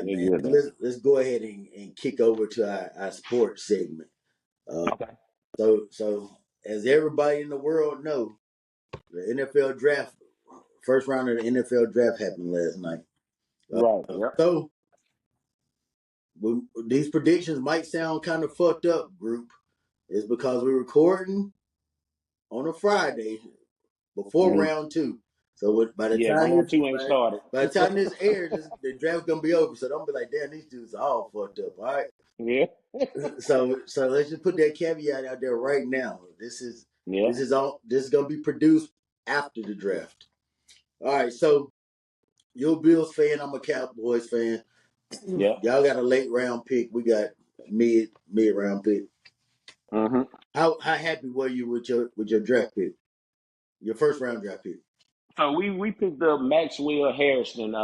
right, man. Let's go ahead and kick over to our sports segment. Okay. So as everybody in the world know, the NFL draft, first round of the NFL draft happened last night. Right. Yep. So these predictions might sound kind of fucked up, group. It's because we're recording on a Friday before round two. So by the Yeah, time round two ain't started. by the time this airs, the draft's gonna be over. So don't be like, damn, these dudes are all fucked up. All right. Yeah. So let's just put that caveat out there right now. Yeah. This is gonna be produced after the draft. All right. So you're a Bills fan. I'm a Cowboys fan. Yeah. Y'all got a late round pick. We got mid round pick. Mm-hmm. How happy were you with your draft pick? Your first round draft pick? So we picked up Maxwell Harrison.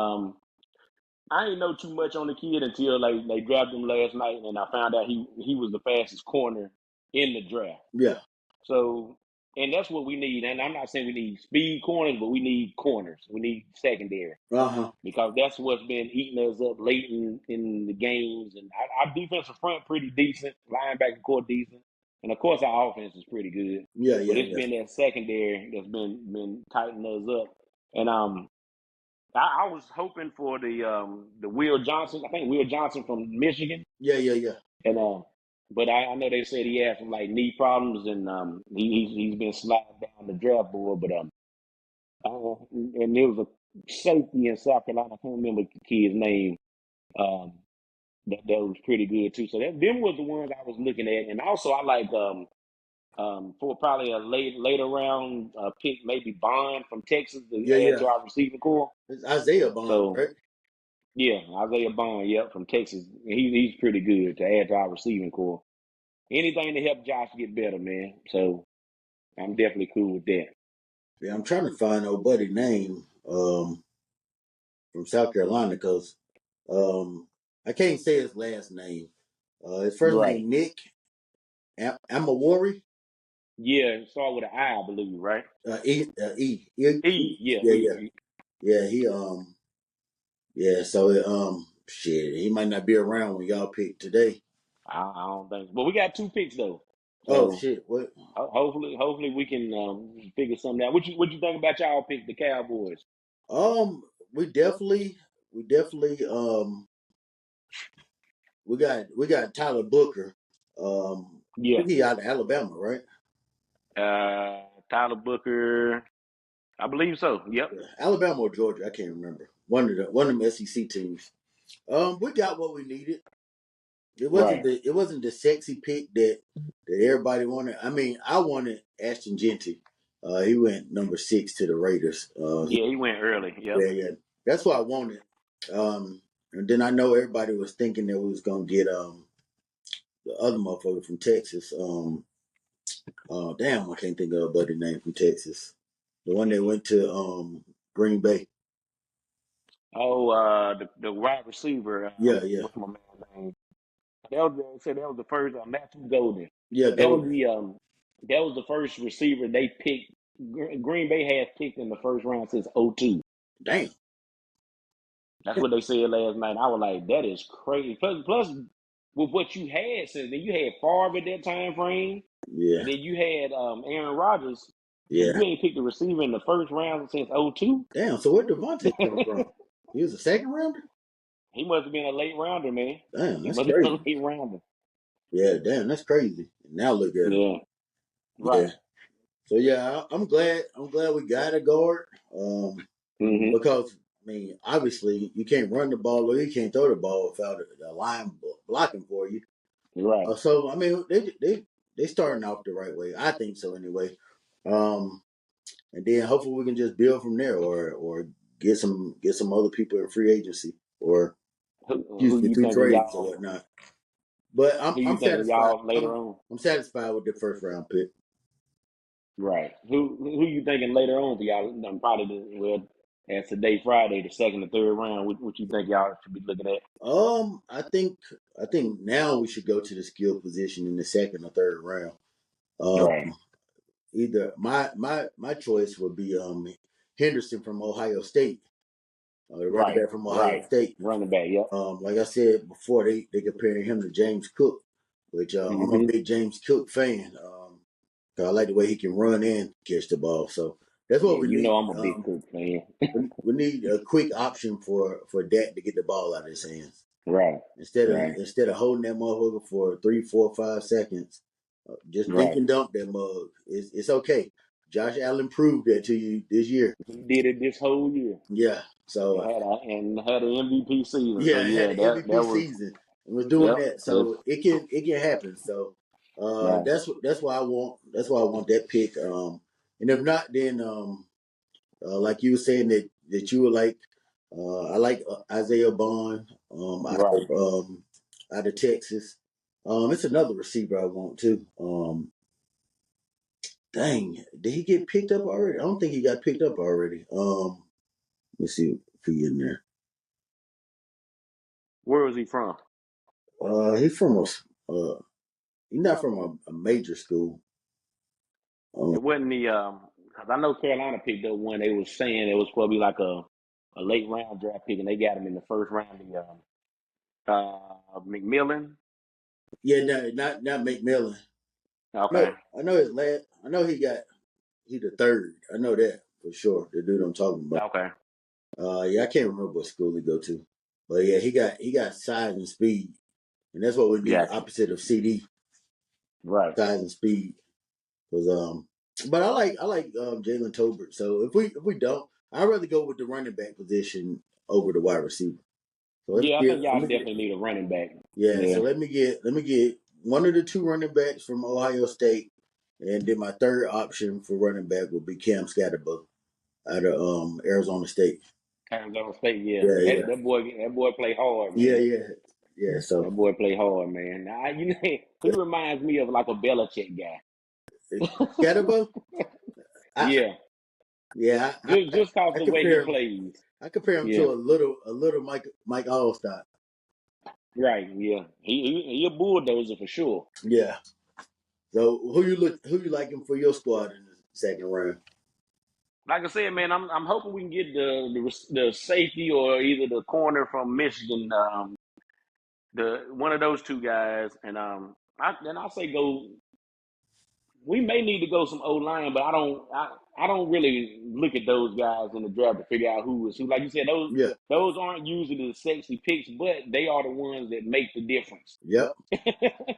I didn't know too much on the kid until they drafted him last night, and I found out he was the fastest corner in the draft. Yeah. So, and that's what we need. And I'm not saying we need speed corners, but we need corners. We need secondary Uh-huh. because that's what's been eating us up late in the games. And our defensive front pretty decent, linebacker core decent, and of course our offense is pretty good. Yeah, But yeah, it's yeah. been that secondary that's been tightening us up. And I was hoping for the Will Johnson. I think Will Johnson from Michigan. Yeah, yeah, yeah. And but I know they said he had some like knee problems, and he's been sliding down the draft board. But and there was a safety in South Carolina. I can't remember the kid's name. Um, that was pretty good too. So them was the ones I was looking at, and also I like for probably a later round pick, maybe Bond from Texas Yeah, to add yeah. to our receiving core. It's Isaiah Bond, So right? yeah, Isaiah Bond, yep, from Texas. He's pretty good to add to our receiving core. Anything to help Josh get better, man. So I'm definitely cool with that. Yeah, I'm trying to find old buddy name from South Carolina because I can't say his last name. His first Right. name Nick Amawari. Yeah, start with an I believe, right? Yeah, Yeah, yeah, E. yeah. Yeah. So shit, he might not be around when y'all pick today. I don't think so. But we got two picks though. Oh So shit, what? hopefully we can figure something out. What you think about y'all pick the Cowboys? Um, we definitely, we definitely, we got Tyler Booker. I Yeah. think he out of Alabama, right? Tyler Booker. I believe so. Yep. Yeah, Alabama or Georgia, I can't remember. One of them SEC teams. We got what we needed. Right. It wasn't the sexy pick that everybody wanted. I mean, I wanted Ashton Genty. He went number 6 to the Raiders. Yeah, he went early. Yep. Yeah, yeah, that's what I wanted. And then I know everybody was thinking that we was gonna get the other motherfucker from Texas. Damn, I can't think of a buddy name from Texas. The one that went to Green Bay. Oh, the wide receiver. Yeah, yeah, What's my man's name? That was the first Matthew Golden. yeah. That was Golden. that was the first receiver they picked. Green Bay has picked in the first round since '02. Damn. That's what they said last night. I was like, that is crazy. Plus with what you had since then, you had Favre at that time frame, Yeah, and then you had Aaron Rodgers, and yeah. you ain't picked a receiver in the first round since '02. Damn. So where Devontae come from? He was a second rounder. He must have been a late rounder, man. Damn, He that's must have been crazy. a late rounder. Yeah, damn, that's crazy. Now look at him. Yeah, Yeah. right. So yeah, I'm glad. I'm glad we got a guard. Hmm. Because I mean, obviously you can't run the ball or you can't throw the ball without a line blocking for you. Right. So I mean, they starting off the right way. I think so anyway. Um, and then hopefully we can just build from there, or get some other people in free agency, or excuse Who me, you through thinking trades or y'all? whatnot. But Who you I'm thinking satisfied. y'all later on? I'm satisfied with the first round pick. Right. Who you thinking later on for y'all? Probably as today Friday, the second or third round. What you think y'all should be looking at? I think now we should go to the skill position in the second or third round. Right. Either my choice would be Henderson from Ohio State. the running Right, back from Ohio right. State. Running back, yep. Like I said before, they comparing him to James Cook, which I'm a Hmm. big James Cook fan. 'Cause I like the way he can run and catch the ball. So that's what Yeah, we you know need. I'm a big Cook fan. We need a quick option for Dak to get the ball out of his hands Right, right, instead of holding that motherfucker for 3, 4, 5 seconds. Just dink right. and dunk that mug. It's okay. Josh Allen proved that to you this year. He did it this whole year Yeah. So and had an MVP season. So yeah, had yeah, an that MVP was season and was doing yep. that. That's So it can happen. So right, that's why I want that pick. And if not, then like you were saying that you were like, I like Isaiah Bond, right. out of Texas. It's another receiver I want too. Dang, did he get picked up already? I don't think he got picked up already. Let's see if he in there. Where was he from? He's from he's not from a major school. It Um, wasn't the 'cause I know Carolina picked up one. They was saying it was probably like a late round draft pick, and they got him in the first round. The McMillan. yeah, no, not McMillan. Okay, No, I know his last. I know he the third. I know that for sure. The dude I'm talking about. okay, Yeah, I can't remember what school he go to, but yeah, he got size and speed, and that's what we need. gotcha. Opposite of CD, Right. size and speed. Because but I like Jalen Tolbert. So if we don't, I'd rather go with the running back position over the wide receiver. So Yeah, I think y'all definitely need a running back. yeah. So Yeah. let me get one of the two running backs from Ohio State, and then my third option for running back would be Cam Scatterbo out of Arizona State. Arizona State, yeah. Yeah, yeah, That boy play hard, yeah, man. yeah, yeah. So That boy play hard, man. Now, he reminds me of like a Belichick guy. Scatterbo, I Yeah, yeah, just cause I the way he compare him. plays. I compare him Yeah, to a little Mike Allstott. right. Yeah, he a bulldozer for sure. Yeah. So who you liking for your squad in the second round? Like I said, man, I'm hoping we can get the safety or either the corner from Michigan, the one of those two guys, and I'll say go. We may need to go some O line, but I don't really look at those guys in the draft to figure out who is who. Like you said, those Yeah. those aren't usually the sexy picks, but they are the ones that make the difference. Yep.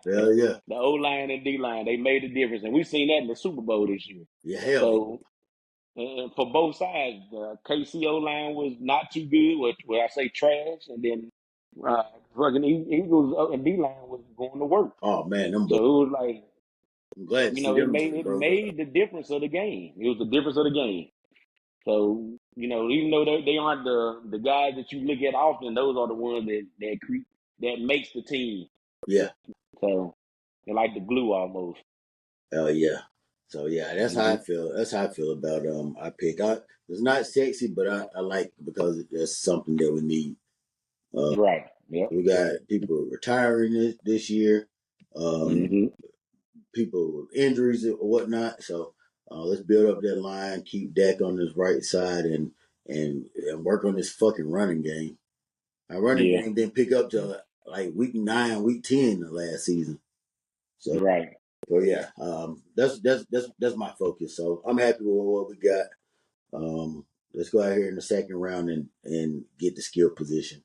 The Hell yeah. O line and D line, they made the difference, and we've seen that in the Super Bowl this year. Yeah. Hell yeah. So for both sides, the KCO line was not too good, where I say trash, and then fucking Eagles D line was going to work. Oh man, them So boys. it was like I'm glad to see it them made boys, it bro. made the difference of the game. It was the difference of the game. So even though they aren't the guys that you look at often, those are the ones that makes the team. Yeah. So they're like the glue almost. Hell yeah. So yeah, that's how I Hmm. feel. That's how I feel about I pick. It's not sexy, but I like because it's something that we need. Uh, Right. Yep. we got people retiring this year. Um, Hmm. people with injuries or whatnot. So let's build up that line, keep Dak on his right side, and work on this fucking running game. Our running Yeah. game didn't pick up till like week 9, week 10 the last season. So, Right. yeah, that's my focus. So I'm happy with what we got. Let's go out here in the second round and get the skill position.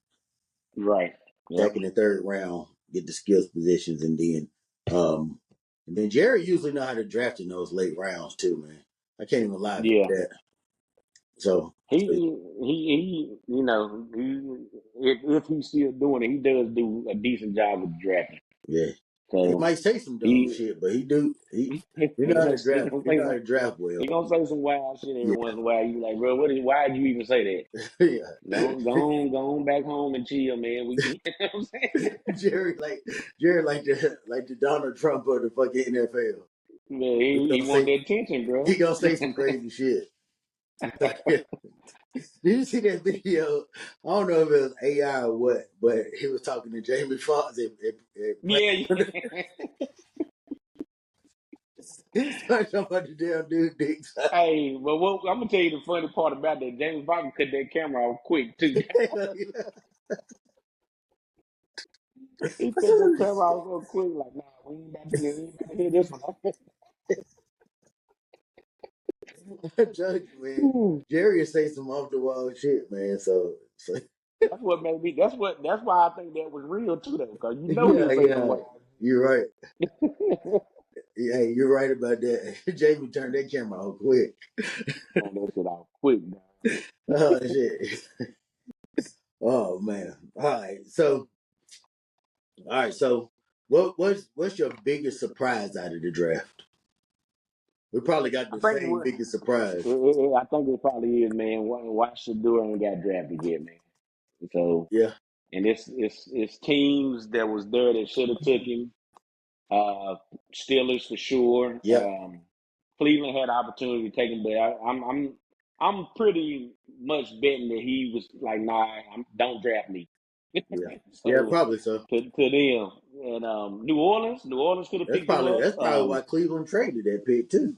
Right. Yep. Second and third round, get the skills positions, um, and then Jerry usually know how to draft in those late rounds too, man. I can't even lie about Yeah. that. So, If he's still doing it, he does do a decent job with drafting. yeah, he So might say some dumb he shit, but he he know how gonna, to he draft. gonna He say know how some to draft well. he gonna say some wild shit every Yeah, once in a while. You like, bro, why did you even say that? yeah. Go on back home and chill, man. You know what I'm saying? Jerry like the Donald Trump of the fucking NFL. Man, He he gonna want say that attention, he bro. gonna say some crazy shit. Did you see that video? I don't know if it was AI or what, but he was talking to Jamie Foxx Yeah, and yeah. He started talking about the damn dude dicks. Hey, but what, I'm gonna tell you the funny part about that. James Bobby cut that camera off quick too. Hell yeah. He cut that camera off so quick, like, nah, we ain't about to hear this one. I'm telling you, man. Jerry will say some off the wall shit, man. So That's what made me. That's why I think that was real too, though, because you know yeah, he'll say some yeah. wild You're right. shit. Yeah, you're right about that. Jamie turned that camera off quick. Turn that shit off quick, dog. Oh shit. Oh man. All right. So what's your biggest surprise out of the draft? We probably got I the think same biggest surprise. I think it probably is, man. Why Shador ain't got drafted yet, man? So, Yeah. and it's teams that was there that should have took him. Uh, Steelers for sure. Yep. Cleveland had the opportunity to take him, but I'm pretty much betting that he was like, nah, don't draft me. Yeah. Yeah, So probably so. to them and New Orleans could have That's picked him probably up. that's probably why Cleveland traded that pick too.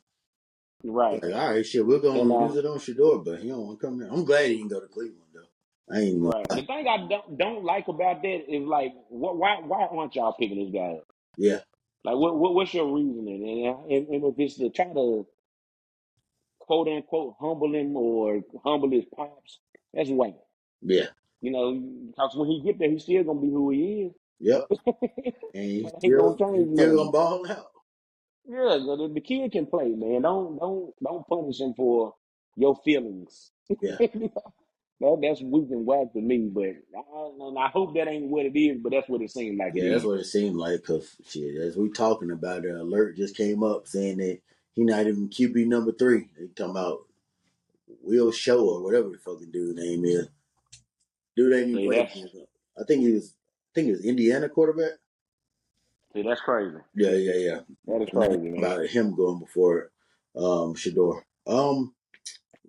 Right, Like, all right, shit, we're and gonna use it on Shador, but he don't want to come here. I'm glad he didn't go to Cleveland though. I ain't gonna right. lie. The thing I don't like about that is like, why aren't y'all picking this guy up? Yeah, Like, what's your reasoning? And if it's to try to quote unquote humble him or humble his pops, that's white. yeah, You know, because when he get there, he's still gonna be who he is. yep. And That ain't gonna he's change still gonna nothing. ball out. Yeah, the kid can play, man. Don't punish him for your feelings. Yeah, That's weak and whack to me, but I hope that ain't what it is. But that's what it seems like it yeah. That's is. what it seemed like. Cause shit, as we talking about it, alert just came up saying that he not even QB number 3. They talking about Will Show or whatever the fucking dude name is. Dude ain't even See, played against him. I think he was. I think he was Indiana quarterback. that's crazy. Yeah, yeah, yeah. That is And then crazy, man. about him going before Shador.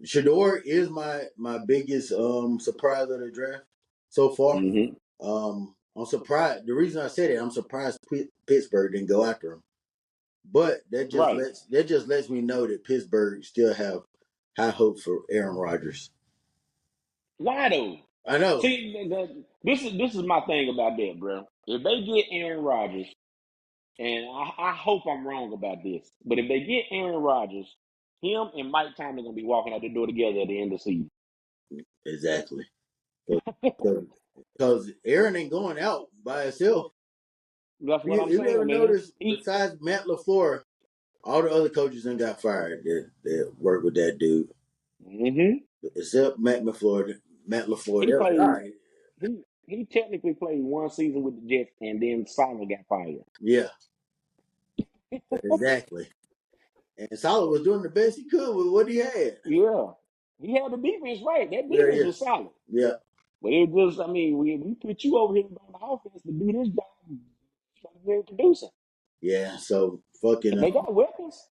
Shador is my biggest surprise of the draft so far. Hmm. I'm surprised. The reason I said it, I'm surprised Pittsburgh didn't go after him. But Right. that just lets me know that Pittsburgh still have high hopes for Aaron Rodgers. Why though? I know. See, this is my thing about that, bro. If they get Aaron Rodgers, and I hope I'm wrong about this, but if they get Aaron Rodgers, him and Mike Tomlin gonna be walking out the door together at the end of the season. Exactly. Because Aaron ain't going out by himself. That's what I'm You ever saying, man. notice, besides Matt LaFleur, all the other coaches then got fired that worked with that dude. Hmm. Except Matt LaFleur, He they're like, all played. right, He technically played one season with the Jets, and then Simon got fired. yeah, exactly. And Salah was doing the best he could with what he had. Yeah, he had the defense right. That Yeah, defense yeah, was solid. yeah, But it just, I mean, we put you over here on the offense to do this job, trying to introduce him. yeah. So fucking, And they got weapons.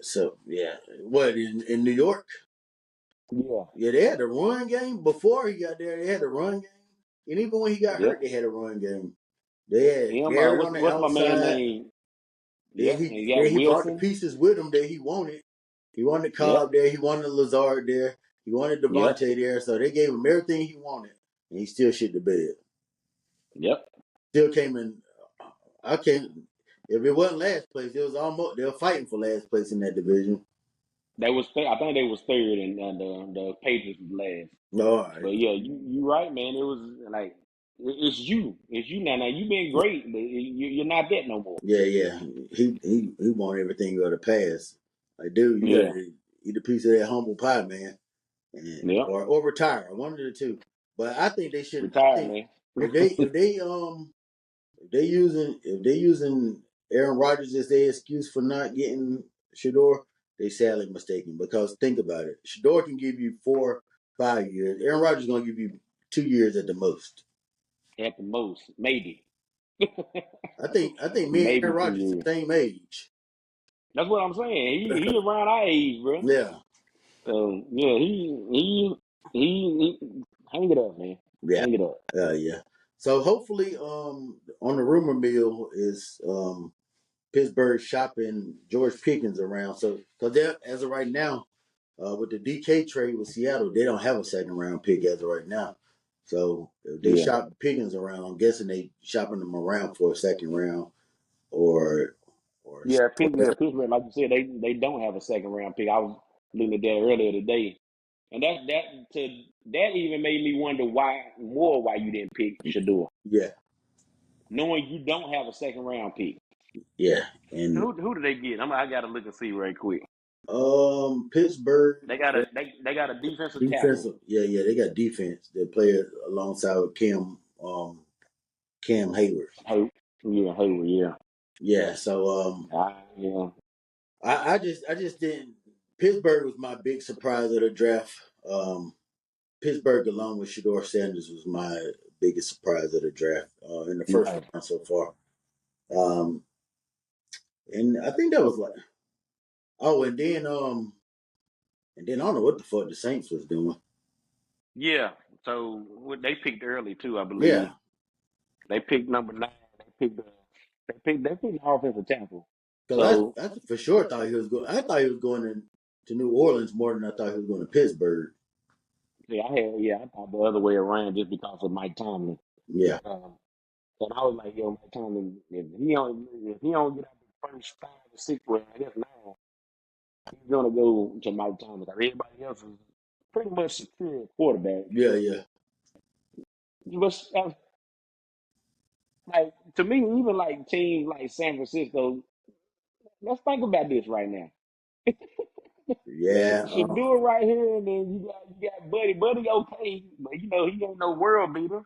so yeah. What in New York? Yeah. Yeah, they had a run game before he got there. They had a run game, and even when he got hurt, Yep. they had a run game. They had Him. Garrett on the What's my man outside. name? Then Yep. And he you got then he brought the Wilson. pieces with him that he wanted. He wanted Yep. Cobb there. He wanted Lazard there. He wanted Yep. Devontae there. So they gave him everything he wanted, and he still shit the bed. Yep. Still came in. I can't. If it wasn't last place, it was almost. They were fighting for last place in that division. They was. I think they was third, and the Patriots was last. No, all right. But yeah, you right, man. It was like it's you. It's you now. Now you been great, but you're not that no more. Yeah, yeah. He wanted everything to go to pass. Like, dude, you got Yeah. to eat a piece of that humble pie, man, and Yep. or retire. One of the two. But I think they should. I Retired, think man. if they using Aaron Rodgers as their excuse for not getting Shador, they sadly mistaken. Because think about it, Shador can give you 4, 5 years. Aaron Rodgers is gonna give you 2 years at the most. At the most, maybe. I think me and Maybe Aaron two Rodgers the years. same age. That's what I'm saying. He around our age, bro. Yeah, So yeah, he hang it up, man. yeah, Hang it up. yeah. So hopefully, on the rumor mill is Pittsburgh shopping George Pickens around. So because they're as of right now, with the DK trade with Seattle, they don't have a second round pick as of right now. So if they Yeah. shop Pickens around, I'm guessing they shopping them around for a second round or or Yeah, whatever. Pittsburgh, like you said, they don't have a second round pick. I was looking at that earlier today, and that even made me wonder why you didn't pick Shador, Yeah, knowing you don't have a second round pick. yeah, and Who did they get? I got to look and see right quick. Pittsburgh They got a defensive tackle. defensive. Yeah, yeah, they got defense. They play alongside with Cam Hayward. Hey, yeah, Hayward, yeah, Yeah, so yeah, I just didn't. Pittsburgh was my big surprise of the draft. Pittsburgh, along with Shador Sanders, was my biggest surprise of the draft in the first right. round so far. Um, and I think that was like, oh, and then I don't know what the fuck the Saints was doing. Yeah. So they picked early too, I believe. Yeah, They picked number 9. They picked the offensive tackle. because So I for sure thought he was going. I thought he was going to New Orleans more than I thought he was going to Pittsburgh. I thought the other way around just because of Mike Tomlin. Yeah, And I was like, yo, Mike Tomlin, if he don't get out the first 5 or 6 round, I guess 9, he's gonna go to Mike Tomlin. Like everybody else is pretty much secure quarterback. yeah, yeah, But like to me, even like teams like San Francisco, let's think about this right now. yeah. Should do it right here, and then you got Buddy, okay, but he ain't no world beater.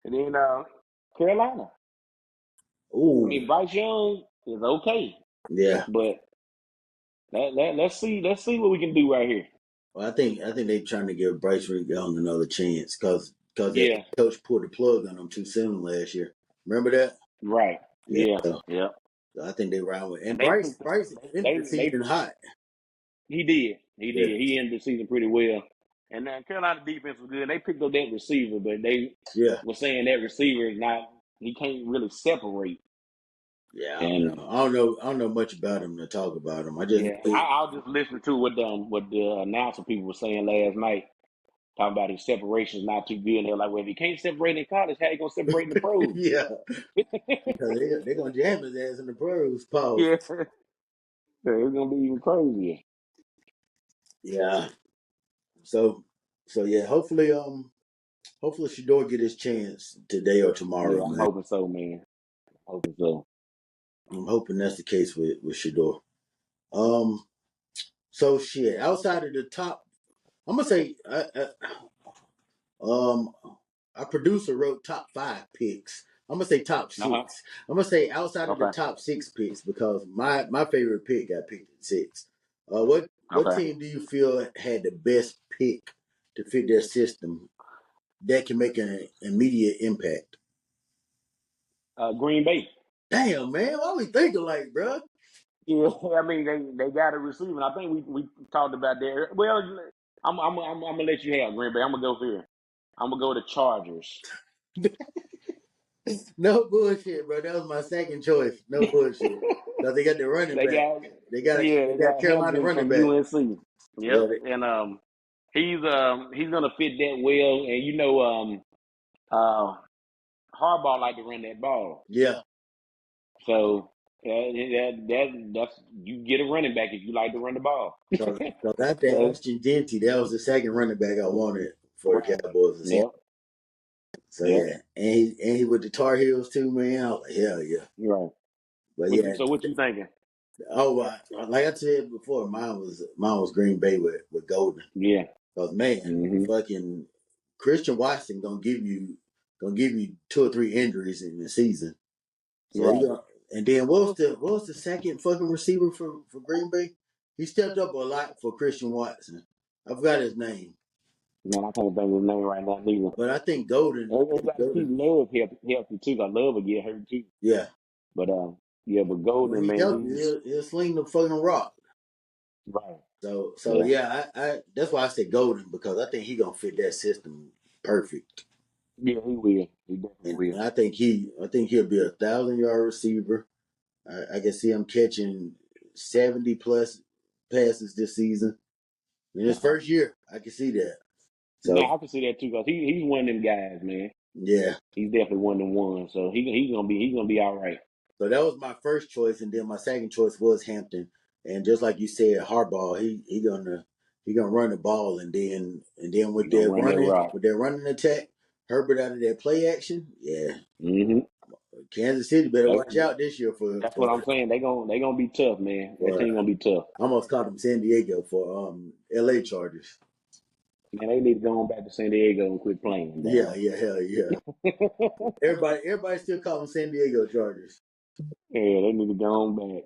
And then Carolina. I Ooh, mean, Bryce Young is okay, yeah. but let's see what we can do right here. Well, I think they're trying to give Bryce Young another chance because their Yeah, coach pulled the plug on him too soon last year. Remember that? right. Yeah. Yeah, So yeah. I think they round with and And they Bryce ended the they season hot. he did Yeah, he ended the season pretty well. And Carolina defense was good. They picked up that receiver, but they yeah, were saying that receiver is not. He can't really separate. yeah. I don't know. And I don't know much about him to talk about him. I just yeah, know he, I'll just listen to what the announcer people were saying last night, talking about his separation is not too good. And they're like, well, if he can't separate in college, how you gonna separate in the pros? yeah, because they're gonna jam his ass in the pros. Pause. Yeah, it's gonna be even crazier. Yeah. So yeah. Hopefully Shador get his chance today or tomorrow, Yeah, I'm man. hoping so, man. Hoping so. I'm hoping that's the case with Shador. Um. So shit. Outside of the top, I'm gonna say, um, our producer wrote top 5 picks. I'm gonna say top Uh huh. 6. I'm gonna say outside of the Okay. top 6 picks because my favorite pick got picked at 6. What Okay. team do you feel had the best pick to fit their system that can make an immediate impact? Green Bay. Damn, man, why we think alike, bro? Yeah, I mean they got a receiver. And I think we talked about that. Well, I'm gonna let you have Green Bay. I'm gonna go here. I'm gonna go to Chargers. No bullshit, bro. That was my second choice. No bullshit. Because they got the running They back. got They they got got Carolina Hampton running from back. UNC. Yep, Yeah, and he's gonna fit that well. And uh Harbaugh like to run that ball, yeah. so that's you get a running back if you like to run the ball. Because after So, Ashton Genty, that was the second running back I wanted for the right. Cowboys to see. Yep. So Yep. yeah, and he with the Tar Heels too, man. I was like, hell yeah. Right. But yeah, What you thinking? oh, like I said before, mine was Green Bay with Golden. Yeah. Because man, Hmm. fucking Christian Watson gonna give you 2 or 3 injuries in the season. So he Right. got, and then what was the second fucking receiver for Green Bay? He stepped up a lot for Christian Watson. I forgot his name, Man, I can't think of his name right now neither. but I think Golden. I They think got to keep Golden. Love healthy too. 'Cause Love will get hurt too. Yeah, But yeah, but when Golden, he man, healthy, he's he'll sling the fucking rock. right. So Yeah. yeah, I that's why I said Golden because I think he gonna fit that system perfect, Yeah, he will. He definitely and will. I think he'll be 1,000-yard receiver. I can see him catching 70 plus passes this season in his first year. I can see that. No, So I can see that too because he's one of them guys, man. yeah. He's definitely one of them ones. So he's gonna be all right. So that was my first choice, and then my second choice was Hampton. And just like you said, Harbaugh, he gonna run the ball, and then He's gonna run that route. with their running attack, Herbert out of that play action, yeah. Mm-hmm. Kansas City better watch out this year That's what I'm saying. They gonna be tough, man. That for team gonna be tough. I almost called them San Diego for L.A. Chargers. Man, they need to go on back to San Diego and quit playing, Yeah, dog. yeah, hell yeah. Everybody still call them San Diego Chargers. Yeah, they need to go on back.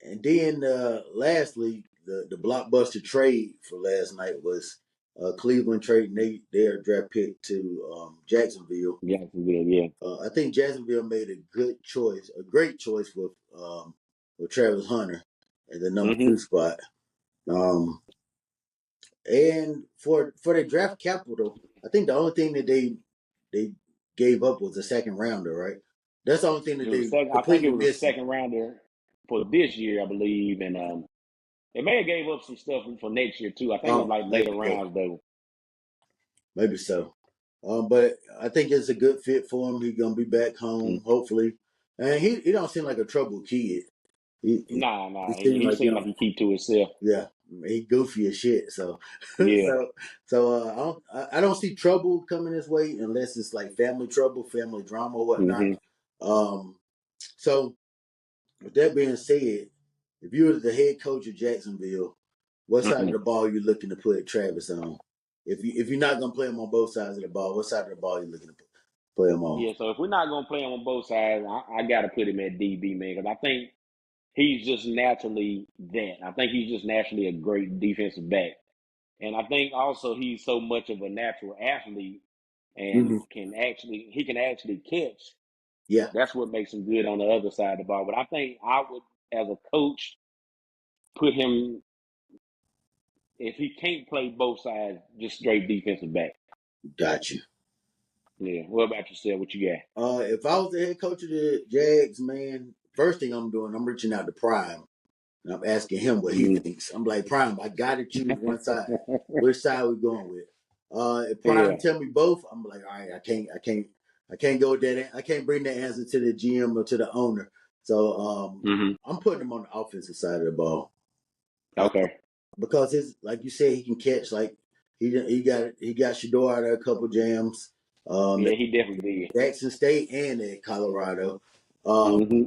And then lastly, the blockbuster trade for last night was Cleveland trading their draft pick to Jacksonville. Jacksonville, yeah. I think Jacksonville made a good choice, a great choice with Travis Hunter at the number Mm-hmm. 2 spot. And for their draft capital, I think the only thing that they gave up was a second rounder, right? That's the only thing that It was they second. I think it completely was a missing. second rounder for this year, I believe, and they may have gave up some stuff for next year too. I think it was like later Maybe so. rounds though. Maybe so. But I think it's a good fit for him. He's gonna be back home, Mm. hopefully. And he don't seem like a troubled kid. He Nah. seems He like seemed like he keep to himself. yeah, he goofy as shit. So Yeah. I don't see trouble coming his way unless it's like family trouble, family drama, or whatnot. Mm-hmm. Um, so with that being said, if you were the head coach of Jacksonville, what side of Mm-hmm. the ball you looking to put Travis on? If you're not gonna play him on both sides of the ball, what side of the ball you looking to play him on? Yeah. So if we're not gonna play him on both sides, I got to put him at DB, man, because I think he's just naturally that. I think he's just naturally a great defensive back. And I think also he's so much of a natural athlete and Mm-hmm. he can actually catch. Yeah, That's what makes him good on the other side of the ball. But I think I would, as a coach, put him if he can't play both sides, just straight defensive back. got you. Yeah. What about yourself? What you got? If I was the head coach of the Jags, man, first thing I'm doing, I'm reaching out to Prime and I'm asking him what he Mm-hmm. thinks. I'm like, Prime, I got to choose one side. Which side we going with? If Prime Yeah. tell me both, I'm like, all right, I can't go with that. I can't bring that answer to the GM or to the owner. So Mm-hmm. I'm putting him on the offensive side of the ball uh, Okay. because his, like you said, he can catch. Like he got Shador out of a couple jams. Yeah, At he definitely did. Jackson State and at Colorado. Um, Mm-hmm.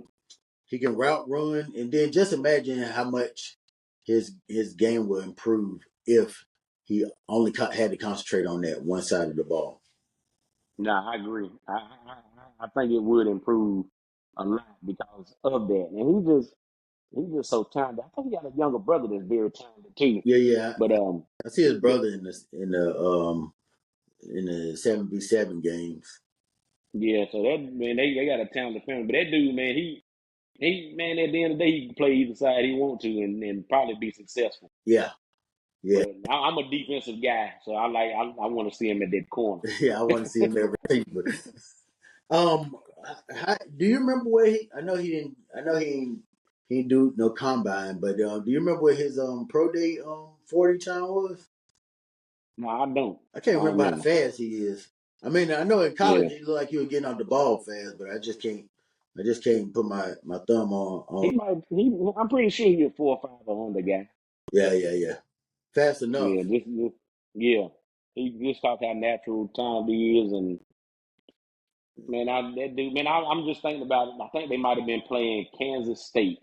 he can route run, and then just imagine how much his game will improve if he only had to concentrate on that one side of the ball. Nah, I agree. I think it would improve a lot because of that. And he's just so talented. I think he got a younger brother that's very talented too. Yeah, yeah. But I see his yeah, brother in the 7v7 games. yeah. So that man, they got a talented family. But that dude, man, he man, at the end of the day, he can play either side he want to and probably be successful. Yeah, yeah, But I'm a defensive guy, so I want to see him at that corner. yeah. I want to see him every receiver. Um, do you remember where he? I know he didn't. I know he didn't do no combine, but do you remember what his pro day 40 time was? No, I don't. I can't I don't remember how remember. fast he is. I mean, I know in college Yeah, he looked like he was getting off the ball fast, but I just can't. I just can't put my thumb on. he might. I'm pretty sure he's a 4 or 5 or under guy. Yeah, yeah, yeah. Fast Yeah, enough. yeah. He just talks how natural talent he is, and man, that dude, man, I'm just thinking about it. I think they might have been playing Kansas State,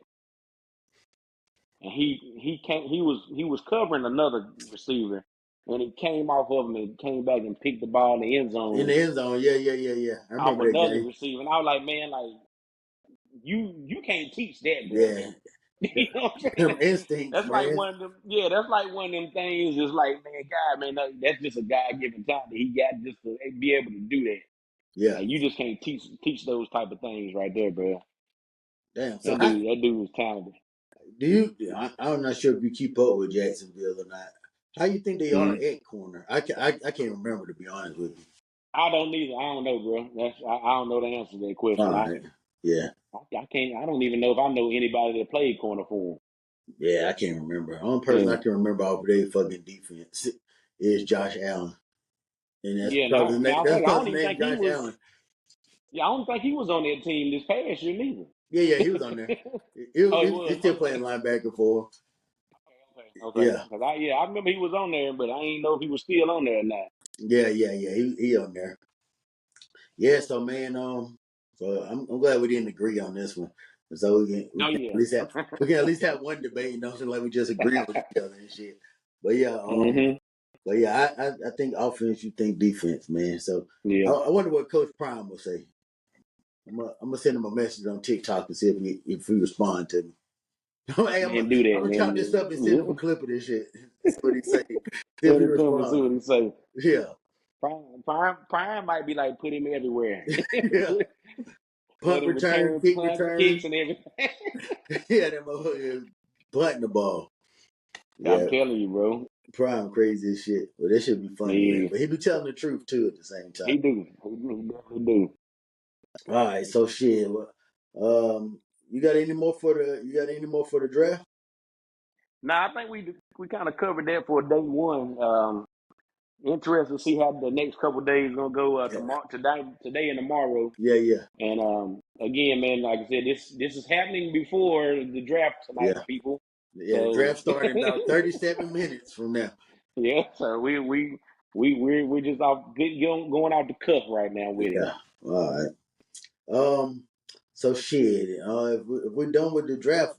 and he was covering another receiver, and he came off of him and came back and picked the ball in the end In zone the end zone. Yeah, yeah, yeah, yeah. I off remember that another game. receiver, and I was like, man, like you can't teach that, bro. Yeah. You know what I'm Them saying? instincts, That's like man. one of them. Yeah, that's like one of them things. It's like, man, God, man, that's just a God given talent. He got just to be able to do that. Yeah. Like you just can't teach those type of things right there, bro. Damn. So That dude was talented. do you? I'm not sure if you keep up with Jacksonville or not. How you think they are Mhm. at corner? I can't remember, to be honest with you. I don't either. I don't know, bro. I don't know the answer to that All question. right. Yeah. I can't. I don't even know if I know anybody that played corner for him. Yeah, I can't remember. The only person I Yeah, can remember off of their fucking defense is Josh Allen. And that's yeah. because Now I that's think I because don't the even name think he Josh was. Allen. Yeah, I don't think he was on that team this past year neither. Yeah, yeah, he was on there. He Oh, he he's was. still playing Okay. linebacker for. Okay. Yeah, Cause I remember he was on there, but I ain't know if he was still on there or not. yeah. He on there. Yeah, so man, so I'm glad we didn't agree on this one, so Oh at yeah. least have we can at least have one debate. You know, so like we just agree with each other and shit. But yeah, hmm I think offense, you think defense, man. So Yeah. I wonder what Coach Prime will say. I'm gonna send him a message on TikTok and see if he respond to me. Hey, Man, do I'm that, gonna chop man. this up and send him a Yeah. clip of this shit. See what he say. See if Tell he it to him and see respond. what he say. Yeah, Prime might be like put him everywhere. yeah. Let Punt him return, return kick punts, return. kicks, and everything. Yeah, that motherfucker butting the ball. I'm Yeah, telling you, bro. Prime crazy as shit. But that should be funny, man. Yeah, But he be telling the truth too at the same time. he do. He definitely do. All right, so shit. You got any more for the draft? Now I think we kind of covered that for day one. Interested to see how the next couple of days gonna go. Yeah, Today and tomorrow. yeah. And again, man, like I said, this is happening before the draft tonight, Yeah. people. Yeah, the So draft starting in about 37 minutes from now. yeah, so we're just off going out the cuff right now with it. Yeah. All right. Um. So shit. If, if we're done with the draft,